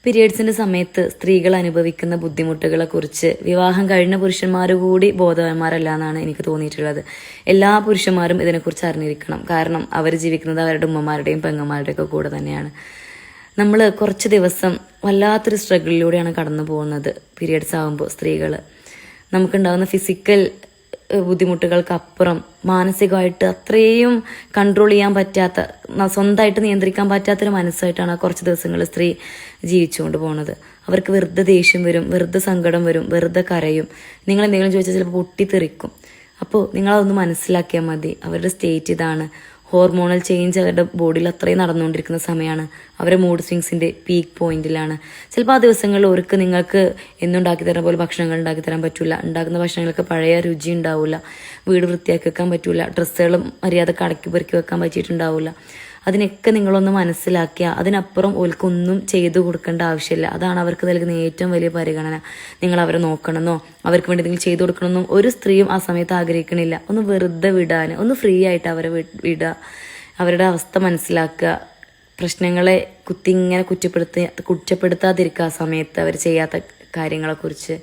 പീരിയഡ്സിന്റെ സമയത്ത് സ്ത്രീകൾ അനുഭവിക്കുന്ന ബുദ്ധിമുട്ടുകളെ കുറിച്ച് വിവാഹം കഴിഞ്ഞ പുരുഷന്മാർ കൂടി ബോധവാന്മാരല്ല എന്നാണ് എനിക്ക് തോന്നിയിട്ടുള്ളത്. എല്ലാ പുരുഷന്മാരും ഇതിനെക്കുറിച്ച് അറിഞ്ഞിരിക്കണം. കാരണം അവർ ജീവിക്കുന്നത് അവരുടെ ഉമ്മമാരുടെയും പെങ്ങന്മാരുടെയും ഒക്കെ കൂടെ തന്നെയാണ്. നമ്മൾ കുറച്ച് ദിവസം വല്ലാത്തൊരു സ്ട്രഗിളിലൂടെയാണ് കടന്നു പോകുന്നത്. പീരിയഡ്സ് ആകുമ്പോൾ സ്ത്രീകൾ നമുക്കുണ്ടാകുന്ന ഫിസിക്കൽ ബുദ്ധിമുട്ടുകൾക്കപ്പുറം മാനസികമായിട്ട് അത്രയും കൺട്രോൾ ചെയ്യാൻ പറ്റാത്ത, സ്വന്തമായിട്ട് നിയന്ത്രിക്കാൻ പറ്റാത്തൊരു മനസ്സായിട്ടാണ് ആ കുറച്ച് ദിവസങ്ങൾ സ്ത്രീ ജീവിച്ചുകൊണ്ട് പോകുന്നത്. അവർക്ക് വെറുതെ ദേഷ്യം വരും, വെറുതെ സങ്കടം വരും, വെറുതെ കരയും. നിങ്ങൾ എന്തെങ്കിലും ചോദിച്ചാൽ ചിലപ്പോൾ പൊട്ടിത്തെറിക്കും. അപ്പോൾ നിങ്ങളതൊന്ന് മനസ്സിലാക്കിയാൽ മതി. അവരുടെ സ്റ്റേറ്റ് ഇതാണ്. ഹോർമോണൽ ചേഞ്ച് അവരുടെ ബോഡിയിൽ അത്രയും നടന്നുകൊണ്ടിരിക്കുന്ന സമയമാണ്. അവരുടെ മൂഡ് സ്വിങ്സിൻ്റെ പീക്ക് പോയിന്റിലാണ്. ചിലപ്പോൾ ആ ദിവസങ്ങളിൽ അവർക്ക് നിങ്ങൾക്ക് എന്നും ഉണ്ടാക്കി തരാൻ പോലെ ഭക്ഷണങ്ങൾ ഉണ്ടാക്കി തരാൻ പറ്റില്ല. ഉണ്ടാക്കുന്ന ഭക്ഷണങ്ങൾക്ക് പഴയ രുചി ഉണ്ടാവില്ല. വീട് വൃത്തിയാക്കി വെക്കാൻ പറ്റില്ല. ഡ്രസ്സുകൾ മര്യാദക്ക് അടക്കി പെറുക്കി വെക്കാൻ പറ്റിയിട്ടുണ്ടാവില്ല. അതിനൊക്കെ നിങ്ങളൊന്ന് മനസ്സിലാക്കിയ അതിനപ്പുറം ഓൽക്കൊന്നും ചെയ്തു കൊടുക്കേണ്ട ആവശ്യമില്ല. അതാണ് അവർക്ക് നൽകുന്ന ഏറ്റവും വലിയ പരിഗണന. നിങ്ങൾ അവരെ നോക്കണമെന്നോ അവർക്ക് വേണ്ടി നിങ്ങൾ ചെയ്തു കൊടുക്കണമെന്നോ ഒരു സ്ത്രീയും ആ സമയത്ത് ആഗ്രഹിക്കണില്ല. ഒന്ന് വെറുതെ വിടാൻ, ഒന്ന് ഫ്രീ ആയിട്ട് അവരെ വിടുക, അവരുടെ അവസ്ഥ മനസ്സിലാക്കുക, പ്രശ്നങ്ങളെ ഇങ്ങനെ കുറ്റപ്പെടുത്താതിരിക്കുക ആ സമയത്ത് അവർ ചെയ്യാത്ത കാര്യങ്ങളെക്കുറിച്ച്.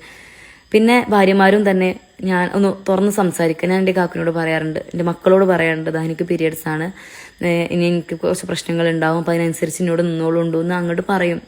പിന്നെ ഭാര്യമാരും തന്നെ ഞാൻ ഒന്ന് തുറന്ന് സംസാരിക്കുക. ഞാൻ എൻ്റെ കാക്കിനോട് പറയാറുണ്ട്, എൻ്റെ മക്കളോട് പറയാറുണ്ട്, എനിക്ക് പീരിയഡ്സ് ആണ്, ഇനി എനിക്ക് കുറച്ച് പ്രശ്നങ്ങൾ ഉണ്ടാവും, അപ്പോൾ അതിനനുസരിച്ച് എന്നോട് നിന്നോളുണ്ടോ എന്ന് അങ്ങോട്ട് പറയും.